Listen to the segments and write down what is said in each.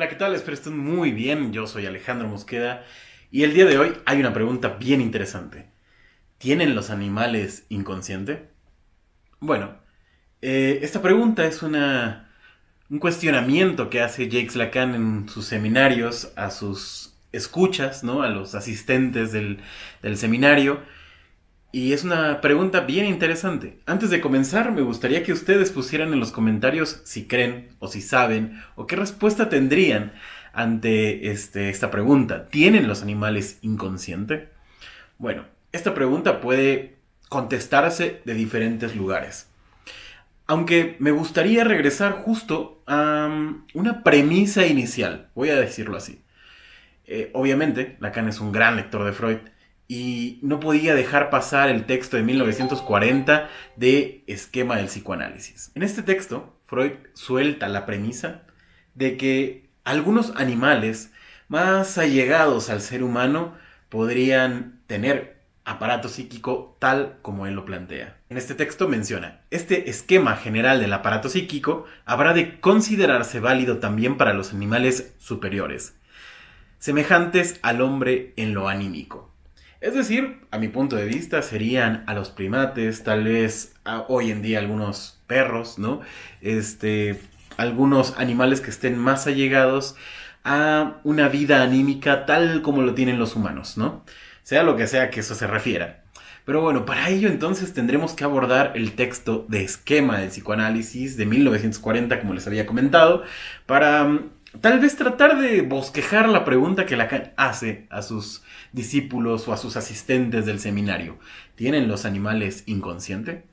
Hola, ¿qué tal? Espero estén muy bien. Yo soy Alejandro Mosqueda y el día de hoy hay una pregunta bien interesante. ¿Tienen los animales inconsciente? Bueno, esta pregunta es un cuestionamiento que hace Jacques Lacan en sus seminarios a sus escuchas, ¿no? A los asistentes del seminario. Y es una pregunta bien interesante. Antes de comenzar, me gustaría que ustedes pusieran en los comentarios si creen o si saben o qué respuesta tendrían ante esta pregunta. ¿Tienen los animales inconsciente? Bueno, esta pregunta puede contestarse de diferentes lugares. Aunque me gustaría regresar justo a una premisa inicial, voy a decirlo así. Obviamente, Lacan es un gran lector de Freud y no podía dejar pasar el texto de 1940 de Esquema del psicoanálisis. En este texto, Freud suelta la premisa de que algunos animales más allegados al ser humano podrían tener aparato psíquico tal como él lo plantea. En este texto menciona, este esquema general del aparato psíquico habrá de considerarse válido también para los animales superiores, semejantes al hombre en lo anímico. Es decir, a mi punto de vista, serían a los primates, tal vez hoy en día algunos perros, ¿no? Algunos animales que estén más allegados a una vida anímica tal como lo tienen los humanos, ¿no? Sea lo que sea que eso se refiera. Pero bueno, para ello entonces tendremos que abordar el texto de Esquema del psicoanálisis de 1940, como les había comentado, para tal vez tratar de bosquejar la pregunta que Lacan hace a sus discípulos o a sus asistentes del seminario. ¿Tienen los animales inconsciente?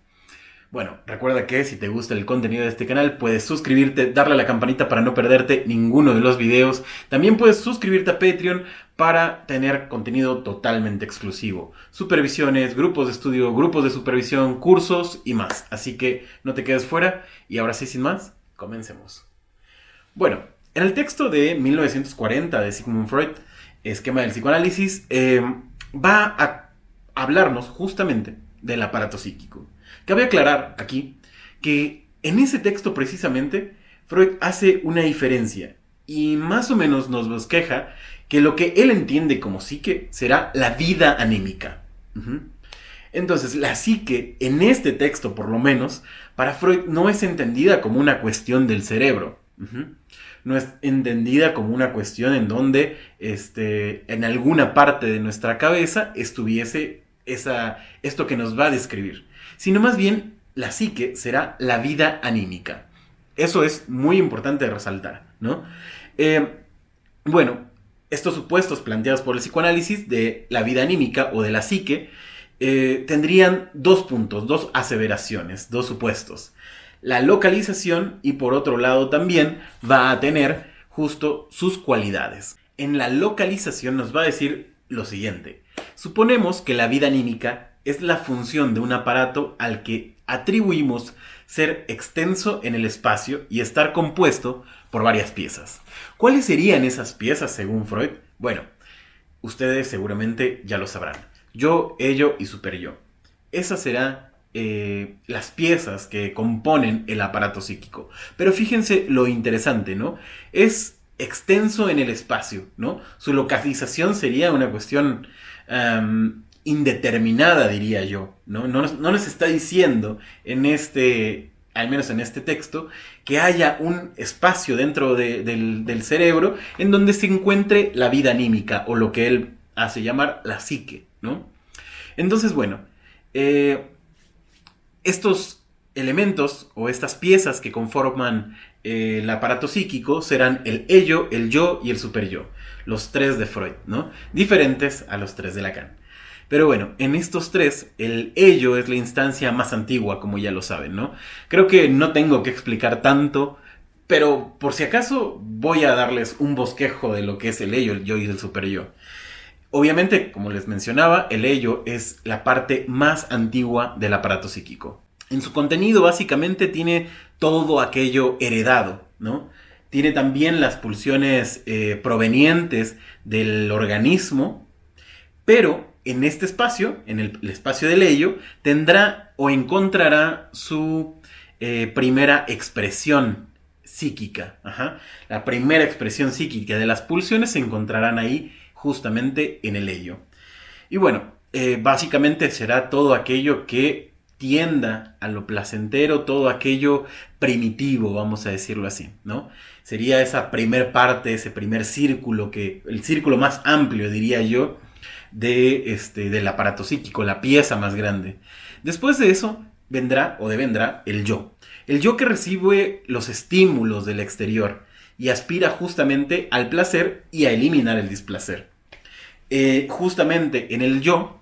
Bueno, recuerda que si te gusta el contenido de este canal, puedes suscribirte, darle a la campanita para no perderte ninguno de los videos. También puedes suscribirte a Patreon para tener contenido totalmente exclusivo. Supervisiones, grupos de estudio, grupos de supervisión, cursos y más. Así que no te quedes fuera y ahora sí, sin más, comencemos. Bueno, en el texto de 1940 de Sigmund Freud, Esquema del psicoanálisis, va a hablarnos justamente del aparato psíquico. Cabe aclarar aquí que en ese texto precisamente Freud hace una diferencia y más o menos nos bosqueja que lo que él entiende como psique será la vida anímica. Entonces, la psique, en este texto por lo menos, para Freud no es entendida como una cuestión del cerebro. No es entendida como una cuestión en donde en alguna parte de nuestra cabeza estuviese esto que nos va a describir, sino más bien la psique será la vida anímica. Eso es muy importante de resaltar, ¿no? Bueno, estos supuestos planteados por el psicoanálisis de la vida anímica o de la psique tendrían dos puntos, dos aseveraciones, dos supuestos. La localización y por otro lado también va a tener justo sus cualidades. En la localización nos va a decir lo siguiente. Suponemos que la vida anímica es la función de un aparato al que atribuimos ser extenso en el espacio y estar compuesto por varias piezas. ¿Cuáles serían esas piezas según Freud? Bueno, ustedes seguramente ya lo sabrán. Yo, ello y superyo. Esa será las piezas que componen el aparato psíquico. Pero fíjense lo interesante, ¿no? Es extenso en el espacio, ¿no? Su localización sería una cuestión indeterminada, diría yo, ¿no? No nos está diciendo al menos en este texto, que haya un espacio dentro del cerebro en donde se encuentre la vida anímica o lo que él hace llamar la psique, ¿no? Entonces, bueno, estos elementos o estas piezas que conforman el aparato psíquico serán el ello, el yo y el superyo. Los tres de Freud, ¿no? Diferentes a los tres de Lacan. Pero bueno, en estos tres, el ello es la instancia más antigua, como ya lo saben, ¿no? Creo que no tengo que explicar tanto, pero por si acaso voy a darles un bosquejo de lo que es el ello, el yo y el superyo. Obviamente, como les mencionaba, el ello es la parte más antigua del aparato psíquico. En su contenido básicamente tiene todo aquello heredado, ¿no? Tiene también las pulsiones provenientes del organismo, pero en este espacio, en el espacio del ello, tendrá o encontrará su primera expresión psíquica. Ajá. La primera expresión psíquica de las pulsiones se encontrarán ahí justamente en el ello. Y bueno, básicamente será todo aquello que tienda a lo placentero, todo aquello primitivo, vamos a decirlo así, ¿no? Sería esa primer parte, ese primer círculo, el círculo más amplio, diría yo, del aparato psíquico, la pieza más grande. Después de eso vendrá o devendrá el yo. El yo que recibe los estímulos del exterior y aspira justamente al placer y a eliminar el displacer. Justamente en el yo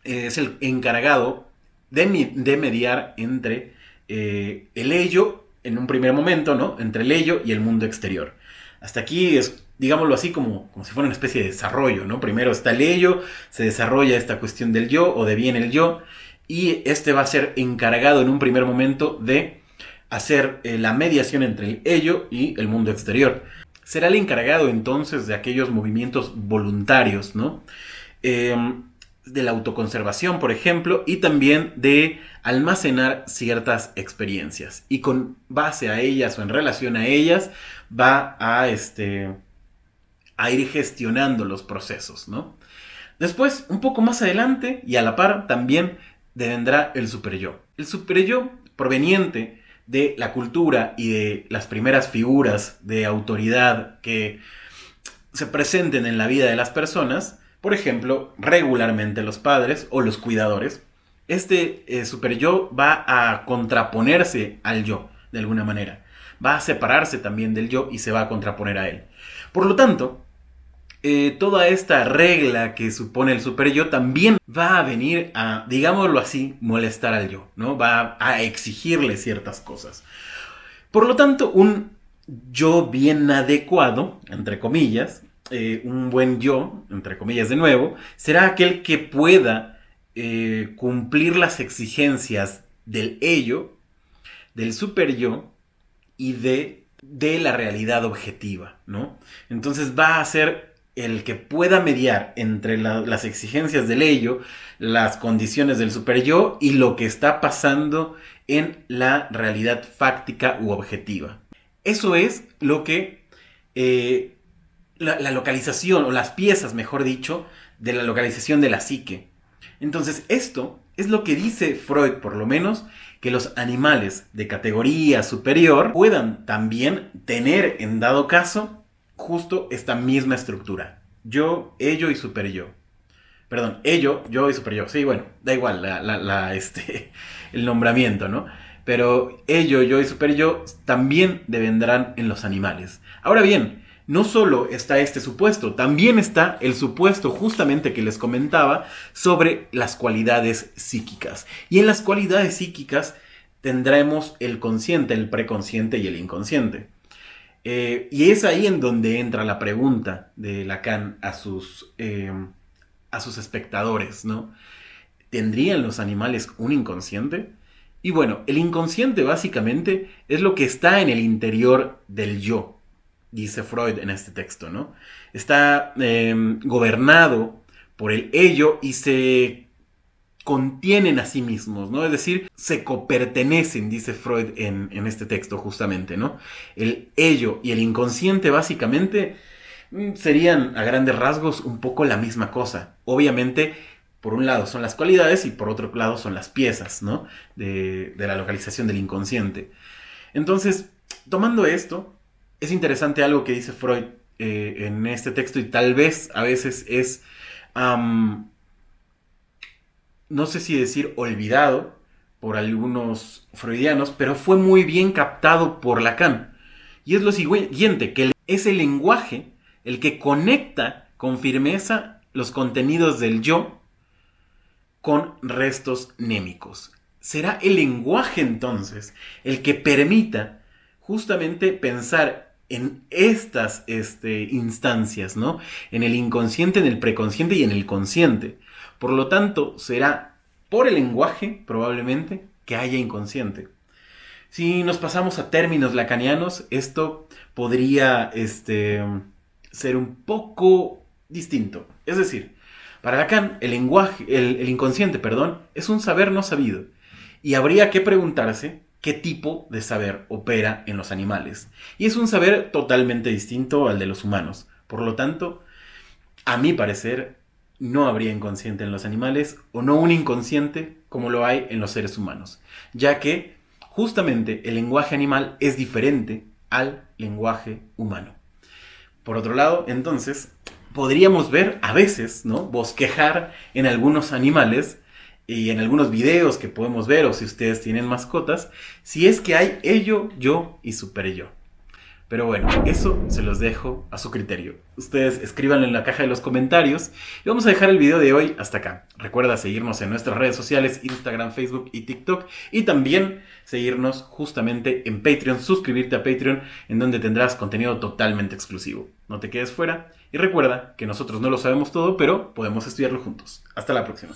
es el encargado de mediar entre el ello en un primer momento, ¿no? Entre el ello y el mundo exterior. Hasta aquí es, digámoslo así, como si fuera una especie de desarrollo, ¿no? Primero está el ello, se desarrolla esta cuestión del yo o de bien el yo, y este va a ser encargado en un primer momento de hacer la mediación entre el ello y el mundo exterior. Será el encargado entonces de aquellos movimientos voluntarios, ¿no? De la autoconservación, por ejemplo, y también de almacenar ciertas experiencias. Y con base a ellas o en relación a ellas va a ir gestionando los procesos, ¿no? Después, un poco más adelante y a la par, también vendrá el superyo. El superyo proveniente de la cultura y de las primeras figuras de autoridad que se presenten en la vida de las personas, por ejemplo, regularmente los padres o los cuidadores, superyo va a contraponerse al yo, de alguna manera. Va a separarse también del yo y se va a contraponer a él. Por lo tanto, toda esta regla que supone el superyo también va a venir a, digámoslo así, molestar al yo, ¿no? Va a exigirle ciertas cosas. Por lo tanto, un yo bien adecuado, entre comillas, un buen yo, entre comillas de nuevo, será aquel que pueda cumplir las exigencias del ello, del superyo y de la realidad objetiva, ¿no? Entonces va a ser el que pueda mediar entre las exigencias del ello, las condiciones del superyo y lo que está pasando en la realidad fáctica u objetiva. Eso es lo que la localización, o las piezas, mejor dicho, de la localización de la psique. Entonces, esto es lo que dice Freud, por lo menos, que los animales de categoría superior puedan también tener, en dado caso, justo esta misma estructura. Yo, ello y superyo. Perdón, ello, yo y superyo. Sí, bueno, da igual el nombramiento, ¿no? Pero ello, yo y superyo también devendrán en los animales. Ahora bien, no solo está este supuesto, también está el supuesto justamente que les comentaba sobre las cualidades psíquicas. Y en las cualidades psíquicas tendremos el consciente, el preconsciente y el inconsciente. Y es ahí en donde entra la pregunta de Lacan a sus espectadores, ¿no? ¿Tendrían los animales un inconsciente? Y bueno, el inconsciente básicamente es lo que está en el interior del yo, dice Freud en este texto, ¿no? Está gobernado por el ello y se contienen a sí mismos, ¿no? Es decir, se copertenecen, dice Freud en este texto justamente, ¿no? El ello y el inconsciente básicamente serían a grandes rasgos un poco la misma cosa. Obviamente, por un lado son las cualidades y por otro lado son las piezas, ¿no? De la localización del inconsciente. Entonces, tomando esto, es interesante algo que dice Freud en este texto y tal vez a veces es... no sé si decir olvidado por algunos freudianos, pero fue muy bien captado por Lacan. Y es lo siguiente, que es el lenguaje el que conecta con firmeza los contenidos del yo con restos némicos. Será el lenguaje entonces el que permita justamente pensar en estas instancias, ¿no? En el inconsciente, en el preconsciente y en el consciente. Por lo tanto, será por el lenguaje, probablemente, que haya inconsciente. Si nos pasamos a términos lacanianos, esto podría ser un poco distinto. Es decir, para Lacan, el inconsciente, es un saber no sabido. Y habría que preguntarse qué tipo de saber opera en los animales. Y es un saber totalmente distinto al de los humanos. Por lo tanto, a mi parecer, no habría inconsciente en los animales o no un inconsciente como lo hay en los seres humanos, ya que justamente el lenguaje animal es diferente al lenguaje humano. Por otro lado, entonces, podríamos ver a veces, ¿no? Bosquejar en algunos animales y en algunos videos que podemos ver, o si ustedes tienen mascotas, si es que hay ello, yo y super yo. Pero bueno, eso se los dejo a su criterio. Ustedes escríbanlo en la caja de los comentarios y vamos a dejar el video de hoy hasta acá. Recuerda seguirnos en nuestras redes sociales, Instagram, Facebook y TikTok, y también seguirnos justamente en Patreon, suscribirte a Patreon, en donde tendrás contenido totalmente exclusivo. No te quedes fuera y recuerda que nosotros no lo sabemos todo, pero podemos estudiarlo juntos. Hasta la próxima.